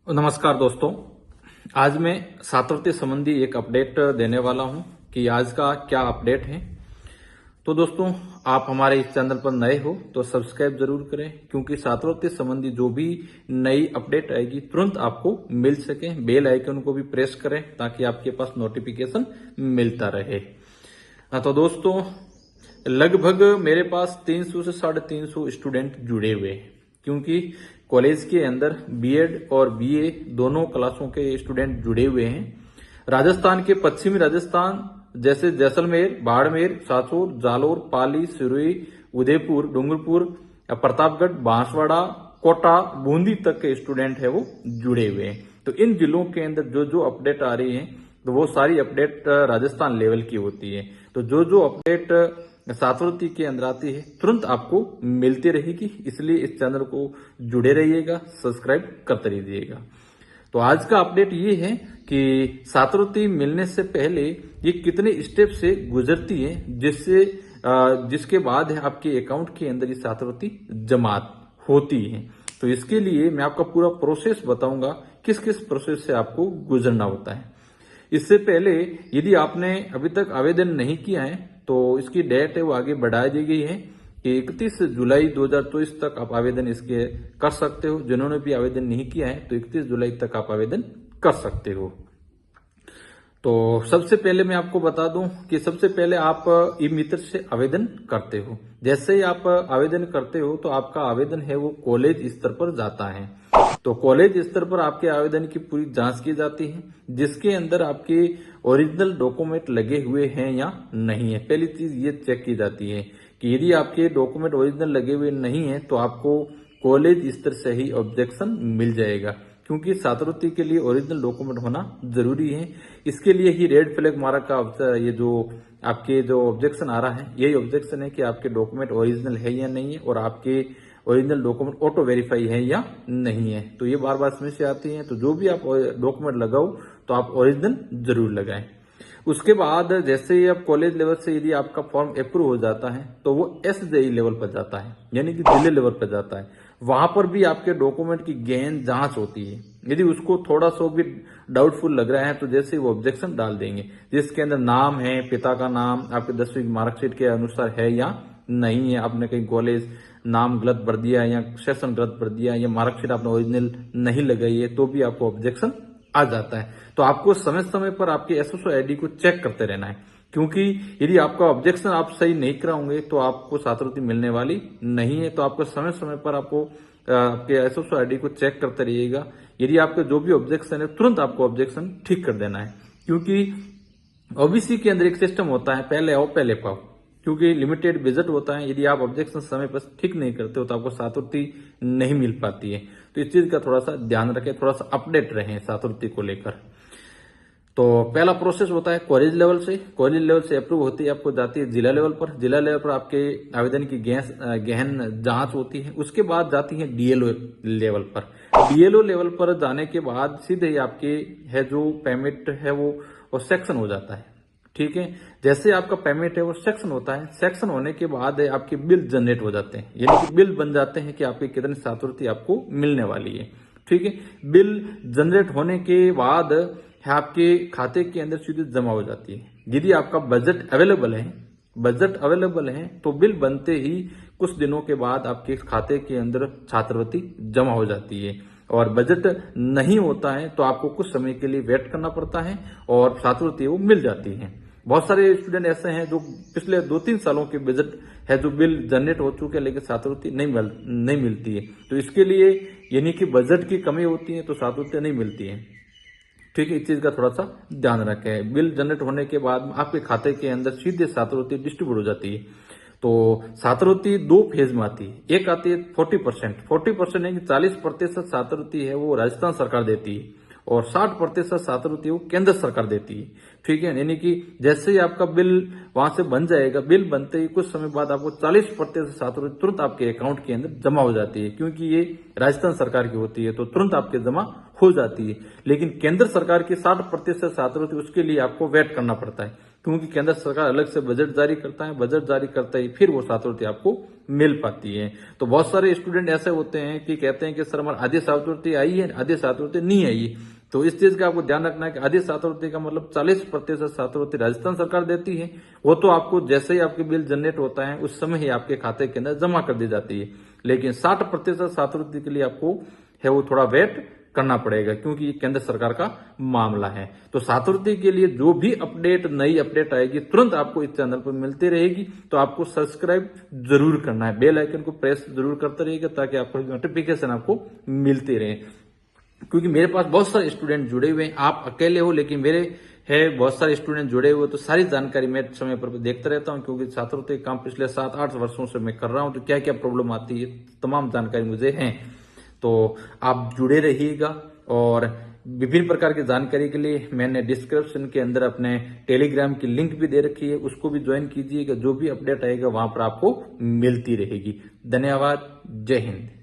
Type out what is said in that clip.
नमस्कार दोस्तों, आज मैं छात्रवृत्ति संबंधी एक अपडेट देने वाला हूं कि आज का क्या अपडेट है। तो दोस्तों, आप हमारे इस चैनल पर नए हो तो सब्सक्राइब जरूर करें, क्योंकि छात्रवृत्ति संबंधी जो भी नई अपडेट आएगी तुरंत आपको मिल सके। बेल आइकन को भी प्रेस करें ताकि आपके पास नोटिफिकेशन मिलता रहे। तो दोस्तों, लगभग मेरे पास 300 से 350 स्टूडेंट जुड़े हुए हैं, क्योंकि कॉलेज के अंदर बीएड और बीए दोनों क्लासों के स्टूडेंट जुड़े हुए हैं। राजस्थान के पश्चिमी राजस्थान जैसे जैसलमेर, बाड़मेर, सासोर, जालोर, पाली, सिरोही, उदयपुर, डूंगरपुर, प्रतापगढ़, बांसवाड़ा, कोटा, बूंदी तक के स्टूडेंट है वो जुड़े हुए हैं। तो इन जिलों के अंदर जो जो अपडेट आ रही है तो वो सारी अपडेट राजस्थान लेवल की होती है। तो जो जो अपडेट छात्रवृत्ति के अंदर आती है तुरंत आपको मिलती रहेगी, इसलिए इस चैनल को जुड़े रहिएगा, सब्सक्राइब करते रहिएगा। तो आज का अपडेट ये है कि छात्रवृत्ति मिलने से पहले ये कितने स्टेप से गुजरती है, जिसके बाद है आपके अकाउंट के अंदर ये छात्रवृत्ति जमा होती है। तो इसके लिए मैं आपका पूरा प्रोसेस बताऊंगा, किस किस प्रोसेस से आपको गुजरना होता है। इससे पहले यदि आपने अभी तक आवेदन नहीं किया है तो इसकी डेट है वो आगे बढ़ा दी गई है कि 31 जुलाई 2024 तक आप आवेदन इसके कर सकते हो। जिन्होंने भी आवेदन नहीं किया है तो 31 जुलाई तक आप आवेदन कर सकते हो। तो सबसे पहले मैं आपको बता दूं कि सबसे पहले आप ई मित्र से आवेदन करते हो। जैसे ही आप आवेदन करते हो तो आपका आवेदन है वो कॉलेज स्तर पर जाता है। तो कॉलेज स्तर पर आपके आवेदन की पूरी जांच की जाती है, जिसके अंदर आपके ओरिजिनल डॉक्यूमेंट लगे हुए हैं या नहीं है। पहली चीज ये चेक की जाती है कि यदि आपके डॉक्यूमेंट ओरिजिनल लगे हुए नहीं है तो आपको कॉलेज स्तर से ही ऑब्जेक्शन मिल जाएगा, क्योंकि छात्रवृत्ति के लिए ओरिजिनल डॉक्यूमेंट होना जरूरी है। इसके लिए ही रेड फ्लैग मार्क का ये जो आपके जो ऑब्जेक्शन आ रहा है, यही ऑब्जेक्शन है कि आपके डॉक्यूमेंट ओरिजिनल है या नहीं है और आपके ओरिजिनल डॉक्यूमेंट ऑटो वेरीफाई है या नहीं है। तो ये बार बार समस्या आती है। तो जो भी आप डॉक्यूमेंट लगाओ तो आप ओरिजिनल जरूर लगाएं। उसके बाद जैसे ही आप कॉलेज लेवल से यदि आपका फॉर्म अप्रूव हो जाता है तो वो एसजेई लेवल पर जाता है, यानी कि जिले लेवल पर जाता है। वहां पर भी आपके डॉक्यूमेंट की गहन जांच होती है। यदि उसको थोड़ा सा भी डाउटफुल लग रहा है तो जैसे वो ऑब्जेक्शन डाल देंगे, जिसके अंदर नाम है, पिता का नाम आपके 10वीं मार्कशीट के अनुसार है या नहीं है, आपने कहीं कॉलेज नाम गलत भर दिया या सेशन गलत भर दिया या मार्कशीट आपने ओरिजिनल नहीं लगाई है तो भी आपको ऑब्जेक्शन आ जाता है। तो आपको समय समय पर आपके एसएसओ आईडी को चेक करते रहना है, क्योंकि यदि आपका ऑब्जेक्शन आप सही नहीं कराओगे तो आपको छात्रवृत्ति मिलने वाली नहीं है। तो आपको समय समय पर आपको आपके एसएसओ आईडी को चेक करते रहिएगा। यदि आपका जो भी ऑब्जेक्शन है तुरंत आपको ऑब्जेक्शन ठीक कर देना है, क्योंकि ओबीसी के अंदर एक सिस्टम होता है पहले आओ पहले पाओ, क्योंकि लिमिटेड बजट होता है। यदि आप ऑब्जेक्शन समय पर ठीक नहीं करते हो तो आपको छात्रवृत्ति नहीं मिल पाती है। तो इस चीज का थोड़ा सा ध्यान रखें, थोड़ा सा अपडेट रहें छात्रवृत्ति को लेकर। तो पहला प्रोसेस होता है कॉलेज लेवल से। कॉलेज लेवल से अप्रूव होती है आपको जाती है जिला लेवल पर। जिला लेवल पर आपके आवेदन की गहन जांच होती है। उसके बाद जाती है डीएलओ लेवल पर। डीएलओ लेवल पर जाने के बाद सीधे ही आपके है जो पेमेंट है वो सेक्शन हो जाता है। ठीक है, जैसे आपका पेमेंट है वो सेक्शन होता है। सेक्शन होने के बाद आपके बिल जनरेट हो जाते हैं, यानी कि बिल बन जाते हैं कि आपकी कितनी छात्रवृत्ति आपको मिलने वाली है। ठीक है, बिल जनरेट होने के बाद आपके खाते के अंदर सीधे जमा हो जाती है। यदि आपका बजट अवेलेबल है तो बिल बनते ही कुछ दिनों के बाद आपके खाते के अंदर छात्रवृत्ति जमा हो जाती है। और बजट नहीं होता है तो आपको कुछ समय के लिए वेट करना पड़ता है और छात्रवृत्ति वो मिल जाती है। बहुत सारे स्टूडेंट ऐसे हैं जो पिछले 2-3 सालों के बजट है जो बिल जनरेट हो चुके हैं लेकिन छात्रवृत्ति नहीं मिलती है। तो इसके लिए यानी कि बजट की कमी होती है तो छात्रवृत्ति नहीं मिलती है। ठीक है, इस चीज का थोड़ा सा ध्यान रखें। बिल जनरेट होने के बाद आपके खाते के अंदर सीधे छात्रवृत्ति डिस्ट्रीब्यूट हो जाती है। तो छात्रवृत्ति 2 फेज में आती है। एक आती है 40% यानी 40% छात्रवृत्ति है वो राजस्थान सरकार देती है और 60% छात्रवृत्ति वो केंद्र सरकार देती है। ठीक है, यानी कि जैसे ही आपका बिल वहां से बन जाएगा, बिल बनते ही कुछ समय बाद आपको 40% छात्रवृत्ति तुरंत आपके अकाउंट के अंदर जमा हो जाती है, क्योंकि ये राजस्थान सरकार की होती है तो तुरंत आपके जमा हो जाती है। लेकिन केंद्र सरकार की 60% छात्रवृत्ति उसके लिए आपको वेट करना पड़ता है, क्योंकि केंद्र सरकार अलग से बजट जारी करता है, बजट जारी करता ही फिर वो छात्रवृत्ति आपको मिल पाती है। तो बहुत सारे स्टूडेंट ऐसे होते हैं कि कहते हैं कि सर हमारी आधी छात्रवृत्ति आई है, आधी छात्रवृत्ति नहीं आई है। तो इस चीज का आपको ध्यान रखना है कि आधी छात्रवृत्ति का मतलब 40% छात्रवृत्ति राजस्थान सरकार देती है। वो तो आपको जैसे ही आपके बिल जनरेट होता है उस समय ही आपके खाते के अंदर जमा कर दी जाती है। लेकिन 60% छात्रवृत्ति के लिए आपको है वो थोड़ा वेट करना पड़ेगा, क्योंकि ये केंद्र सरकार का मामला है। तो छात्रवृत्ति के लिए जो भी अपडेट, नई अपडेट आएगी तुरंत आपको इस चैनल पर मिलती रहेगी। तो आपको सब्सक्राइब जरूर करना है, बेल आइकन को प्रेस जरूर करते रहिएगा ताकि आपको नोटिफिकेशन आपको मिलती रहे। क्योंकि मेरे पास बहुत सारे स्टूडेंट जुड़े हुए हैं, आप अकेले हो लेकिन मेरे है बहुत सारे स्टूडेंट जुड़े हुए, तो सारी जानकारी मैं समय पर देखता रहता हूं, क्योंकि छात्रवृत्ति काम पिछले 7-8 वर्षों से मैं कर रहा हूं। तो क्या क्या प्रॉब्लम आती है तमाम जानकारी मुझे है। तो आप जुड़े रहिएगा और विभिन्न प्रकार की जानकारी के लिए मैंने डिस्क्रिप्शन के अंदर अपने टेलीग्राम की लिंक भी दे रखी है, उसको भी ज्वाइन कीजिएगा। जो भी अपडेट आएगा वहां पर आपको मिलती रहेगी। धन्यवाद। जय हिंद।